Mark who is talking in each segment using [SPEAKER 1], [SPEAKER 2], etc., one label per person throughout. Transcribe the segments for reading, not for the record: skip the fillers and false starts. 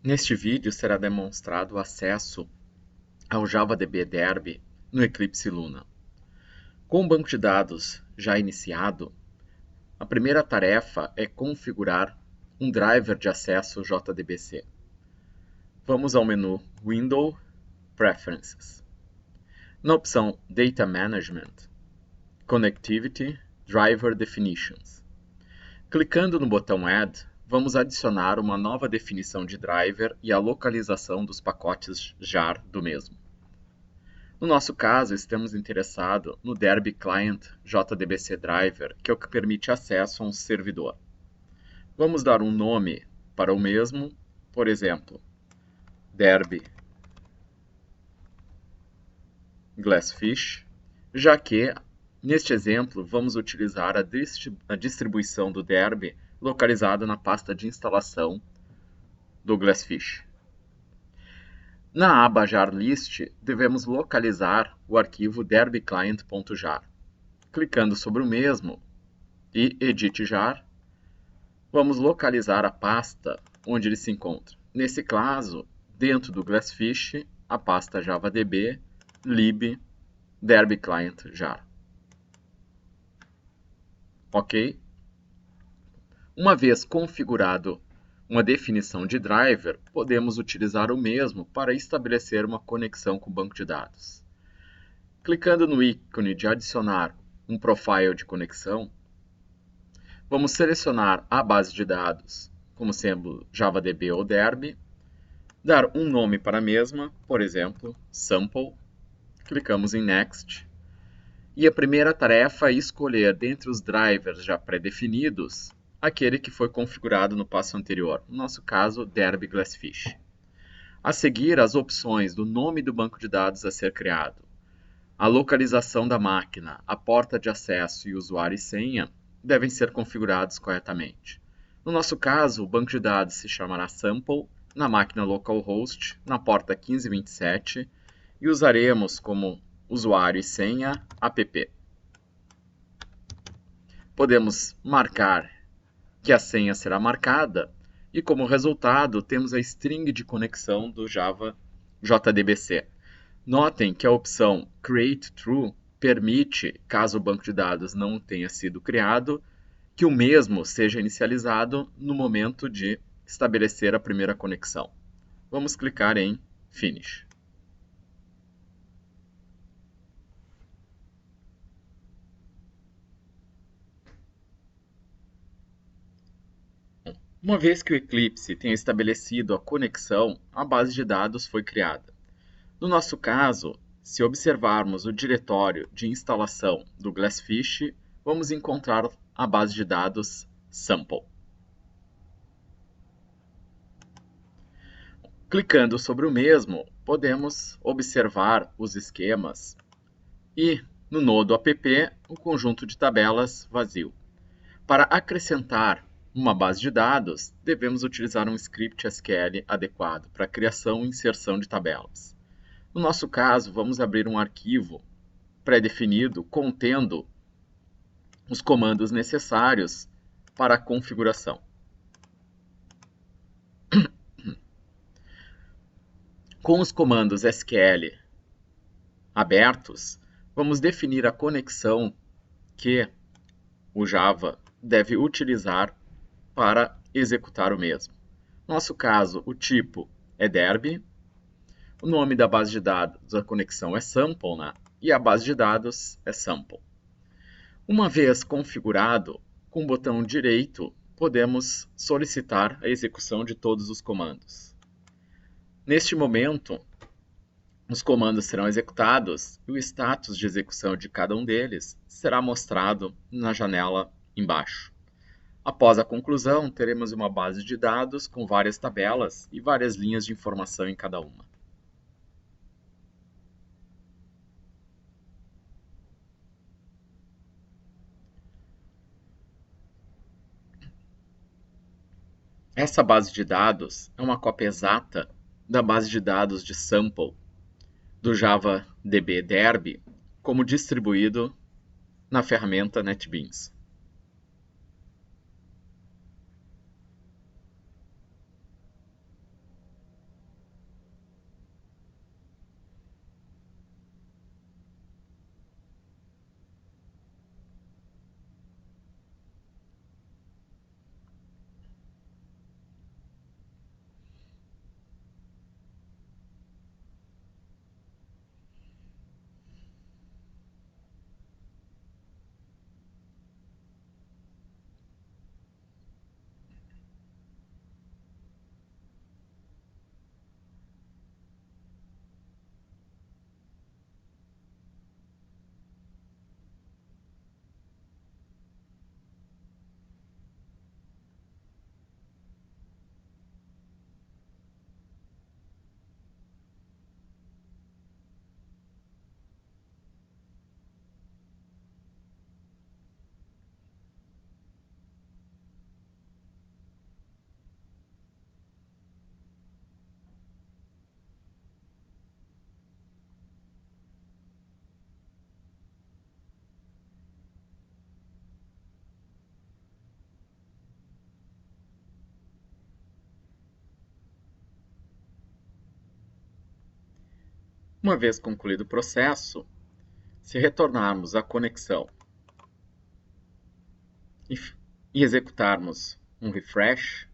[SPEAKER 1] Neste vídeo será demonstrado o acesso ao JavaDB Derby no Eclipse Luna. Com o banco de dados já iniciado, a primeira tarefa é configurar um driver de acesso JDBC. Vamos ao menu Window, Preferences. Na opção Data Management, Connectivity, Driver Definitions. Clicando no botão Add, vamos adicionar uma nova definição de driver e a localização dos pacotes jar do mesmo. No nosso caso, estamos interessados no Derby Client JDBC Driver, que é o que permite acesso a um servidor. Vamos dar um nome para o mesmo, por exemplo, Derby Glassfish, já que, neste exemplo, vamos utilizar a distribuição do Derby localizada na pasta de instalação do Glassfish. Na aba jar list, devemos localizar o arquivo derbyclient.jar. Clicando sobre o mesmo e edit jar, vamos localizar a pasta onde ele se encontra. Nesse caso, dentro do Glassfish, a pasta javadb lib derbyclient jar. Ok? Uma vez configurado uma definição de driver, podemos utilizar o mesmo para estabelecer uma conexão com o banco de dados. Clicando no ícone de adicionar um profile de conexão, vamos selecionar a base de dados, como sendo JavaDB ou Derby, dar um nome para a mesma, por exemplo, Sample, clicamos em Next, e a primeira tarefa é escolher dentre os drivers já pré-definidos aquele que foi configurado no passo anterior, no nosso caso, Derby Glassfish. A seguir, as opções do nome do banco de dados a ser criado, a localização da máquina, a porta de acesso e usuário e senha devem ser configurados corretamente. No nosso caso, o banco de dados se chamará Sample, na máquina localhost, na porta 1527, e usaremos como usuário e senha app. Podemos marcar que a senha será marcada e, como resultado, temos a string de conexão do Java JDBC. Notem que a opção Create True permite, caso o banco de dados não tenha sido criado, que o mesmo seja inicializado no momento de estabelecer a primeira conexão. Vamos clicar em Finish. Uma vez que o Eclipse tenha estabelecido a conexão, a base de dados foi criada. No nosso caso, se observarmos o diretório de instalação do Glassfish, vamos encontrar a base de dados Sample. Clicando sobre o mesmo, podemos observar os esquemas e, no nodo app, o conjunto de tabelas vazio. Para acrescentar uma base de dados, devemos utilizar um script SQL adequado para a criação e inserção de tabelas. No nosso caso, vamos abrir um arquivo pré-definido contendo os comandos necessários para a configuração. Com os comandos SQL abertos, vamos definir a conexão que o Java deve utilizar para executar o mesmo. No nosso caso, o tipo é Derby, o nome da base de dados da conexão é Sample, né? E a base de dados é Sample. Uma vez configurado, com o botão direito, podemos solicitar a execução de todos os comandos. Neste momento, os comandos serão executados e o status de execução de cada um deles será mostrado na janela embaixo. Após a conclusão, teremos uma base de dados com várias tabelas e várias linhas de informação em cada uma. Essa base de dados é uma cópia exata da base de dados de Sample do JavaDB Derby, como distribuído na ferramenta NetBeans. Uma vez concluído o processo, se retornarmos à conexão e executarmos um refresh,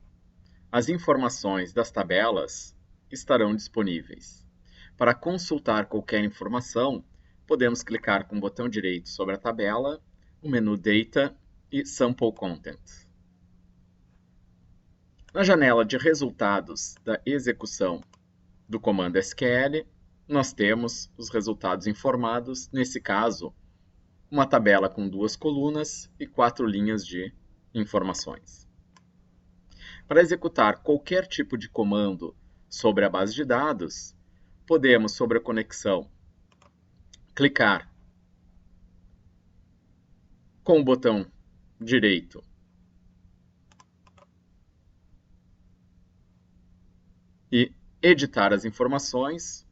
[SPEAKER 1] as informações das tabelas estarão disponíveis. Para consultar qualquer informação, podemos clicar com o botão direito sobre a tabela, o menu Data e Sample Content. Na janela de resultados da execução do comando SQL, nós temos os resultados informados, nesse caso, uma tabela com 2 colunas e 4 linhas de informações. Para executar qualquer tipo de comando sobre a base de dados, podemos, sobre a conexão, clicar com o botão direito e editar as informações,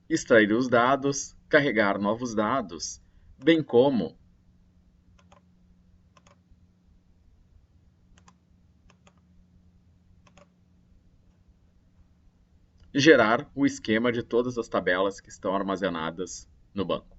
[SPEAKER 1] extrair os dados, carregar novos dados, bem como gerar o esquema de todas as tabelas que estão armazenadas no banco.